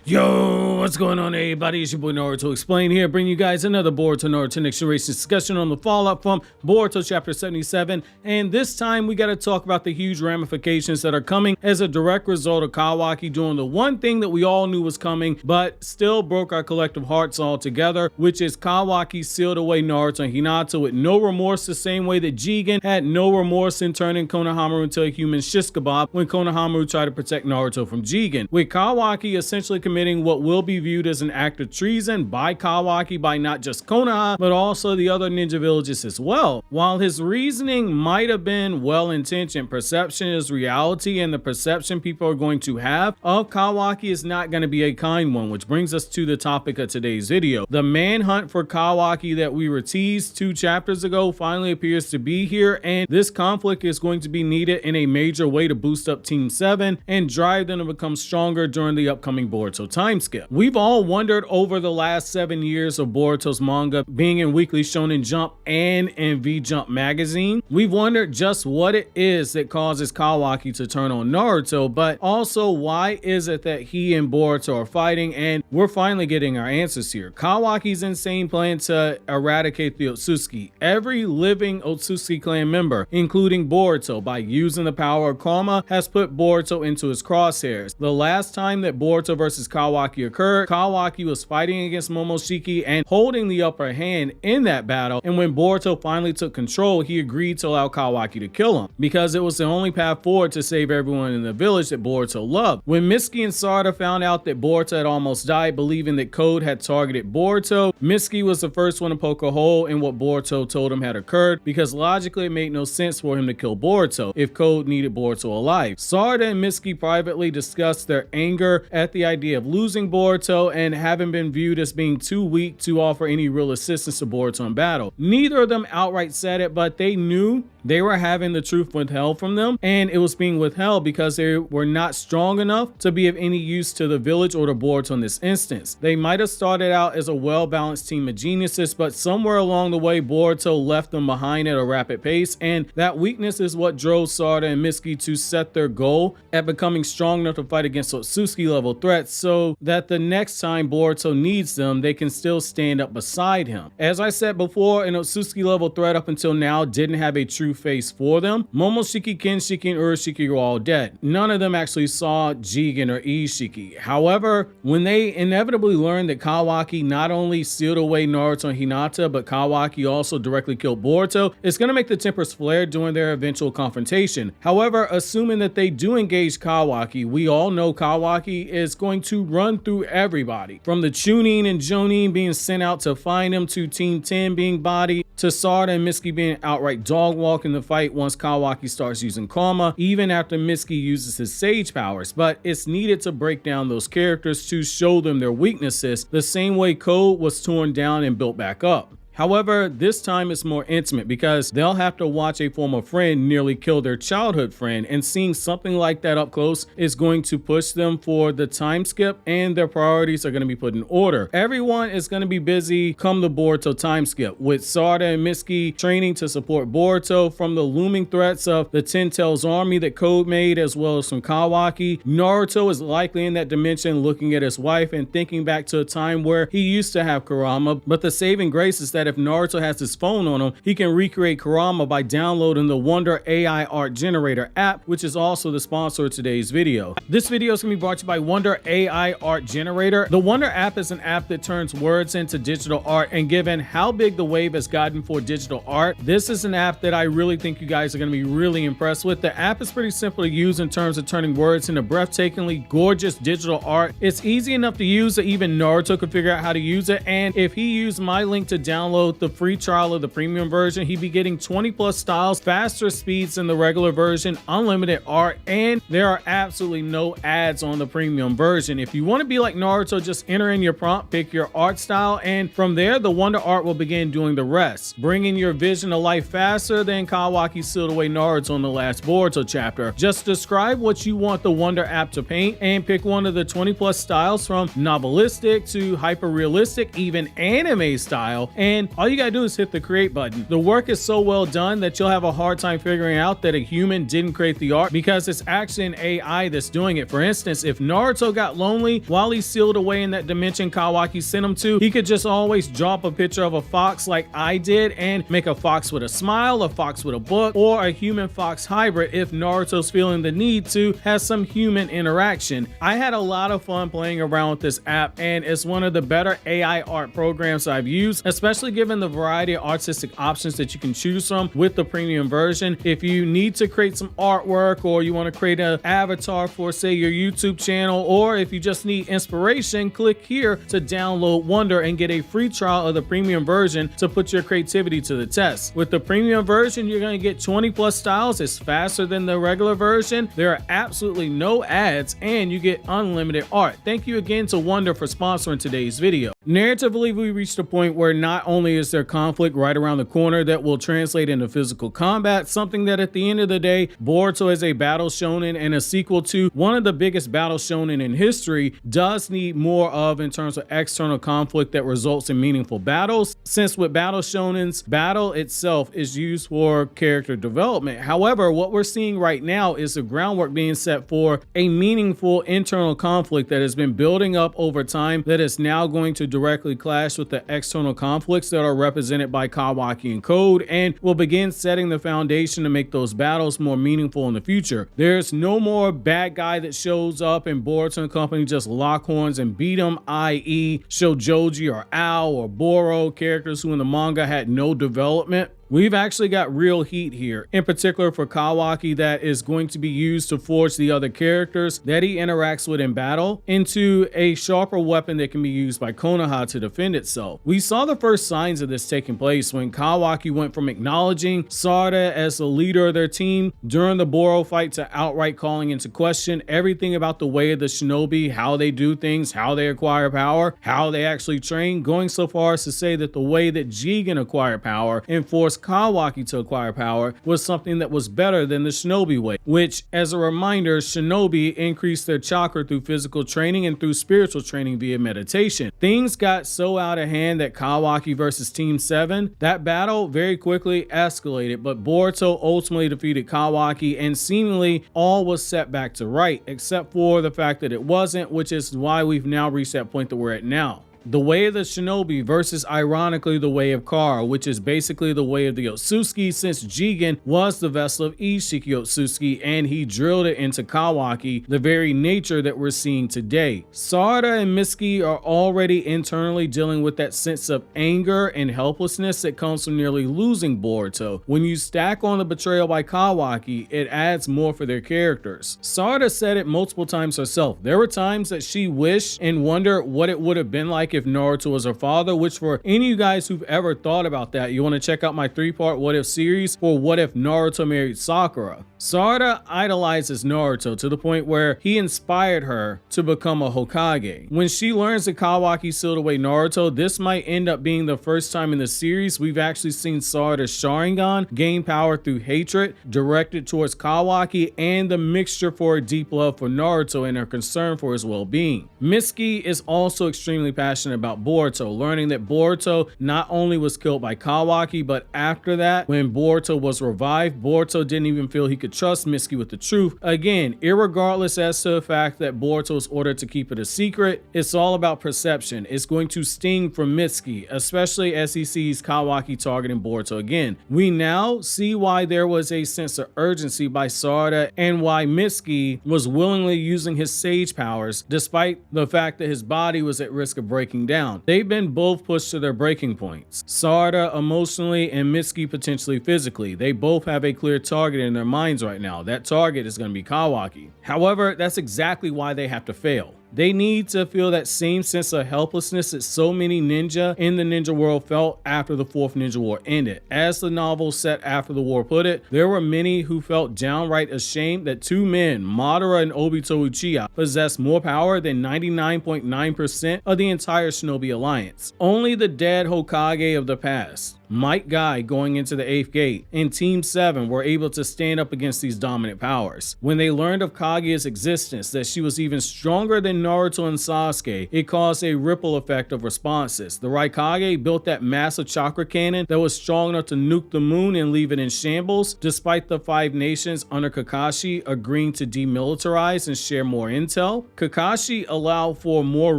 Yo, what's going on everybody? It's your boy Naruto Explain here, bringing you guys another Boruto Naruto Next Generation discussion on the fallout from Boruto chapter 77, and this time we got to talk about the huge ramifications that are coming as a direct result of Kawaki doing the one thing that we all knew was coming but still broke our collective hearts altogether, which is Kawaki sealed away Naruto and Hinata with no remorse, the same way that Jigen had no remorse in turning Konohamaru into a human shish kebab when Konohamaru tried to protect Naruto from Jigen, with Kawaki essentially committing what will be viewed as an act of treason by Kawaki by not just Konoha but also the other ninja villages as well. While his reasoning might have been well-intentioned, perception is reality, and the perception people are going to have of Kawaki is not going to be a kind one, which brings us to the topic of today's video. The manhunt for Kawaki that we were teased 2 chapters ago finally appears to be here, and this conflict is going to be needed in a major way to boost up Team 7 and drive them to become stronger during the upcoming Boruto time skip. We've all wondered over the last 7 years of Boruto's manga being in Weekly Shonen Jump and in V-Jump magazine. We've wondered just what it is that causes Kawaki to turn on Naruto, but also why is it that he and Boruto are fighting, and we're finally getting our answers here. Kawaki's insane plan to eradicate the Otsutsuki, every living Otsutsuki clan member, including Boruto, by using the power of karma, has put Boruto into his crosshairs. The last time that Boruto versus Kawaki occurred, Kawaki was fighting against Momoshiki and holding the upper hand in that battle, and when Boruto finally took control, he agreed to allow Kawaki to kill him because it was the only path forward to save everyone in the village that Boruto loved. When Mitsuki and Sarada found out that Boruto had almost died, believing that Code had targeted Boruto, Mitsuki was the first one to poke a hole in what Boruto told him had occurred, because logically it made no sense for him to kill Boruto if Code needed Boruto alive. Sarada and Mitsuki privately discussed their anger at the idea of losing Boruto and having been viewed as being too weak to offer any real assistance to Boruto in battle. Neither of them outright said it, but they knew they were having the truth withheld from them, and it was being withheld because they were not strong enough to be of any use to the village or to Boruto in this instance. They might have started out as a well-balanced team of geniuses, but somewhere along the way Boruto left them behind at a rapid pace, and that weakness is what drove Sarada and Mitsuki to set their goal at becoming strong enough to fight against Otsutsuki level threats, so that the next time Boruto needs them, they can still stand up beside him. As I said before, an Otsutsuki level threat up until now didn't have a true face for them. Momoshiki, Kenshiki, and Urashiki were all dead. None of them actually saw Jigen or Ishiki. However, when they inevitably learned that Kawaki not only sealed away Naruto and Hinata, but Kawaki also directly killed Boruto, it's going to make the tempers flare during their eventual confrontation. However, assuming that they do engage Kawaki, we all know Kawaki is going to run through everybody, from the Chunin and Jonin being sent out to find him, to Team 10 being bodied, to Sarada and Mitsuki being outright dog walking the fight once Kawaki starts using karma, even after Mitsuki uses his sage powers. But it's needed to break down those characters to show them their weaknesses, the same way Code was torn down and built back up. However, this time it's more intimate because they'll have to watch a former friend nearly kill their childhood friend, and seeing something like that up close is going to push them for the time skip, and their priorities are going to be put in order. Everyone is going to be busy come the Boruto time skip, with Sarada and Mitsuki training to support Boruto from the looming threats of the Ten Tails army that Code made, as well as from Kawaki. Naruto is likely in that dimension looking at his wife and thinking back to a time where he used to have Kurama, but the saving grace is that if Naruto has his phone on him, he can recreate Kurama by downloading the Wonder AI Art Generator app, which is also the sponsor of today's video. This video is going to be brought to you by Wonder AI Art Generator. The Wonder app is an app that turns words into digital art, and given how big the wave has gotten for digital art, this is an app that I really think you guys are going to be really impressed with. The app is pretty simple to use in terms of turning words into breathtakingly gorgeous digital art. It's easy enough to use that even Naruto could figure out how to use it, and if he used my link to download the free trial of the premium version, he'd be getting 20+ styles, faster speeds than the regular version, unlimited art, and there are absolutely no ads on the premium version. If you want to be like Naruto, just enter in your prompt, pick your art style, and from there the Wonder art will begin doing the rest, bringing your vision to life faster than Kawaki sealed away Naruto in the last Boruto chapter. Just describe what you want the Wonder app to paint and pick one of the 20+ styles, from novelistic to hyper realistic, even anime style, and in, all you gotta do is hit the create button. The work is so well done that you'll have a hard time figuring out that a human didn't create the art because it's actually an AI that's doing it. For instance, if Naruto got lonely while he's sealed away in that dimension Kawaki sent him to, he could just always drop a picture of a fox like I did and make a fox with a smile, a fox with a book, or a human fox hybrid if Naruto's feeling the need to have some human interaction. I had a lot of fun playing around with this app, and it's one of the better AI art programs I've used, especially given the variety of artistic options that you can choose from with the premium version. If you need to create some artwork, or you want to create an avatar for, say, your YouTube channel, or if you just need inspiration, click here to download Wonder and get a free trial of the premium version to put your creativity to the test. With the premium version, you're going to get 20 plus styles. It's faster than the regular version. There are absolutely no ads, and you get unlimited art. Thank you again to Wonder for sponsoring today's video. Narratively, we reached a point where not only is there conflict right around the corner that will translate into physical combat, something that at the end of the day, Boruto is a battle shonen and a sequel to one of the biggest battle shonen in history, does need more of in terms of external conflict that results in meaningful battles, since with battle shonens, battle itself is used for character development. However, what we're seeing right now is the groundwork being set for a meaningful internal conflict that has been building up over time that is now going to directly clash with the external conflicts that are represented by Kawaki and Code, and will begin setting the foundation to make those battles more meaningful in the future. There's no more bad guy that shows up and Boruto and company just lock horns and beat him, i.e. Shojoji or Ao or Boro, characters who in the manga had no development. We've actually got real heat here, in particular for Kawaki, that is going to be used to forge the other characters that he interacts with in battle into a sharper weapon that can be used by Konoha to defend itself. We saw the first signs of this taking place when Kawaki went from acknowledging Sarada as the leader of their team during the Boro fight to outright calling into question everything about the way of the shinobi, how they do things, how they acquire power, how they actually train, going so far as to say that the way that Jigen acquired power and forced Kawaki to acquire power was something that was better than the shinobi way, which, as a reminder, shinobi increased their chakra through physical training and through spiritual training via meditation. Things got so out of hand that Kawaki versus Team 7, that battle very quickly escalated, but Boruto ultimately defeated Kawaki and seemingly all was set back to right, except for the fact that it wasn't, which is why we've now reached that point that we're at now. The way of the shinobi versus, ironically, the way of Kara, which is basically the way of the Otsutsuki, since Jigen was the vessel of Ishiki Otsutsuki and he drilled it into Kawaki, the very nature that we're seeing today. Sarada and Mitsuki are already internally dealing with that sense of anger and helplessness that comes from nearly losing Boruto. When you stack on the betrayal by Kawaki, it adds more for their characters. Sarada said it multiple times herself. There were times that she wished and wondered what it would have been like if Naruto was her father, which for any of you guys who've ever thought about that, you want to check out my 3-part What If series for What If Naruto Married Sakura. Sarada idolizes Naruto to the point where he inspired her to become a Hokage. When she learns that Kawaki sealed away Naruto, this might end up being the first time in the series we've actually seen Sarada's Sharingan gain power through hatred directed towards Kawaki and the mixture for a deep love for Naruto and her concern for his well-being. Mitsuki is also extremely passionate about Boruto, learning that Boruto not only was killed by Kawaki, but after that, when Boruto was revived, Boruto didn't even feel he could trust Mitsuki with the truth. Again, irregardless as to the fact that Boruto was ordered to keep it a secret, it's all about perception. It's going to sting from Mitsuki, especially as he sees Kawaki targeting Boruto again. We now see why there was a sense of urgency by Sarada and why Mitsuki was willingly using his sage powers, despite the fact that his body was at risk of breaking down. They've been both pushed to their breaking points. Sarada emotionally and Mitsuki potentially physically. They both have a clear target in their minds right now. That target is going to be Kawaki. However, that's exactly why they have to fail. They need to feel that same sense of helplessness that so many ninja in the ninja world felt after the Fourth Ninja War ended. As the novel set after the war put it, there were many who felt downright ashamed that two men, Madara and Obito Uchiha, possessed more power than 99.9% of the entire Shinobi Alliance. Only the dead Hokage of the past, Might Guy going into the 8th gate, and Team 7 were able to stand up against these dominant powers. When they learned of Kaguya's existence, that she was even stronger than Naruto and Sasuke, it caused a ripple effect of responses. The Raikage built that massive chakra cannon that was strong enough to nuke the moon and leave it in shambles, despite the 5 nations under Kakashi agreeing to demilitarize and share more intel. Kakashi allowed for more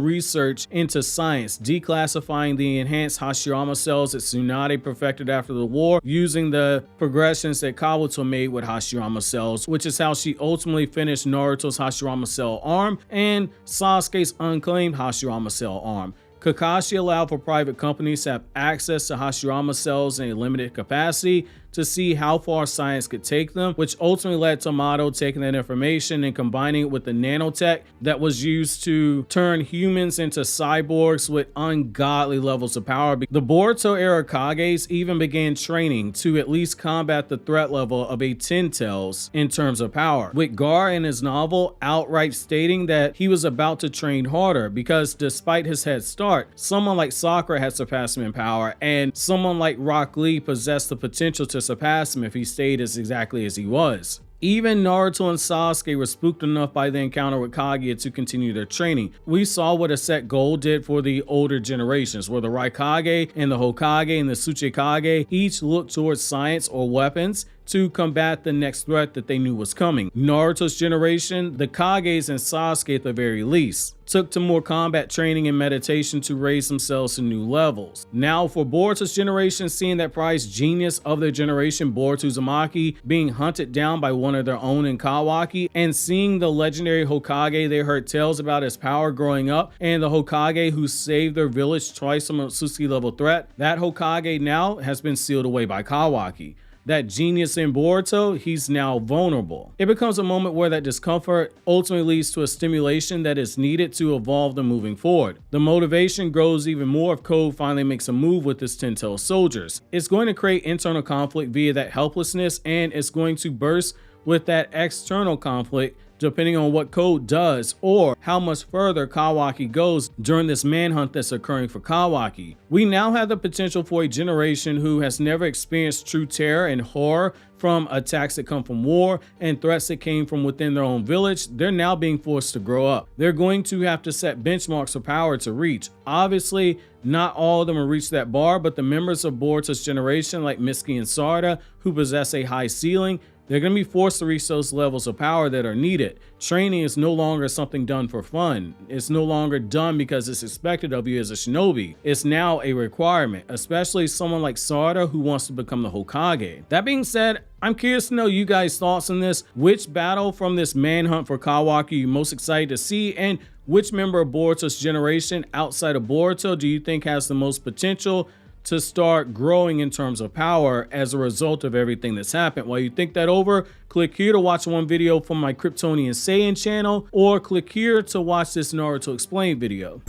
research into science, declassifying the enhanced Hashirama cells that Tsunade perfected after the war, using the progressions that Kabuto made with Hashirama cells, which is how she ultimately finished Naruto's Hashirama cell arm and Sasuke's unclaimed Hashirama cell arm. Kakashi allowed for private companies to have access to Hashirama cells in a limited capacity to see how far science could take them, which ultimately led to Mato taking that information and combining it with the nanotech that was used to turn humans into cyborgs with ungodly levels of power. The Boruto era Kages even began training to at least combat the threat level of a Ten Tails in terms of power, with Gar in his novel outright stating that he was about to train harder because despite his head start, someone like Sakura had surpassed him in power, and someone like Rock Lee possessed the potential to surpass him if he stayed as exactly as he was. Even Naruto and Sasuke were spooked enough by the encounter with Kaguya to continue their training. We saw what a set goal did for the older generations, where the Raikage and the Hokage and the Tsuchikage each looked towards science or weapons to combat the next threat that they knew was coming. Naruto's generation, the Kages and Sasuke at the very least, took to more combat training and meditation to raise themselves to new levels. Now for Boruto's generation, seeing that prized genius of their generation, Boruto Uzumaki, being hunted down by one of their own in Kawaki, and seeing the legendary Hokage they heard tales about his power growing up, and the Hokage who saved their village twice from a Susuke level threat, that Hokage now has been sealed away by Kawaki. That genius in Boruto, he's now vulnerable. It becomes a moment where that discomfort ultimately leads to a stimulation that is needed to evolve them moving forward. The motivation grows even more if Code finally makes a move with his Ten-Tailed soldiers. It's going to create internal conflict via that helplessness, and it's going to burst with that external conflict depending on what Code does or how much further Kawaki goes during this manhunt that's occurring for Kawaki. We now have the potential for a generation who has never experienced true terror and horror from attacks that come from war and threats that came from within their own village. They're now being forced to grow up. They're going to have to set benchmarks for power to reach. Obviously, not all of them will reach that bar, but the members of Boruto's generation like Mitsuki and Sarada, who possess a high ceiling, they're going to be forced to reach those levels of power that are needed. Training is no longer something done for fun. It's no longer done because it's expected of you as a shinobi. It's now a requirement, especially someone like Sarada who wants to become the Hokage. That being said, I'm curious to know you guys' thoughts on this. Which battle from this manhunt for Kawaki are you most excited to see, and which member of Boruto's generation outside of Boruto do you think has the most potential to start growing in terms of power as a result of everything that's happened? While you think that over, click here to watch one video from my KRYPTONIAN SAIYAN channel, or click here to watch this Naruto Explained video.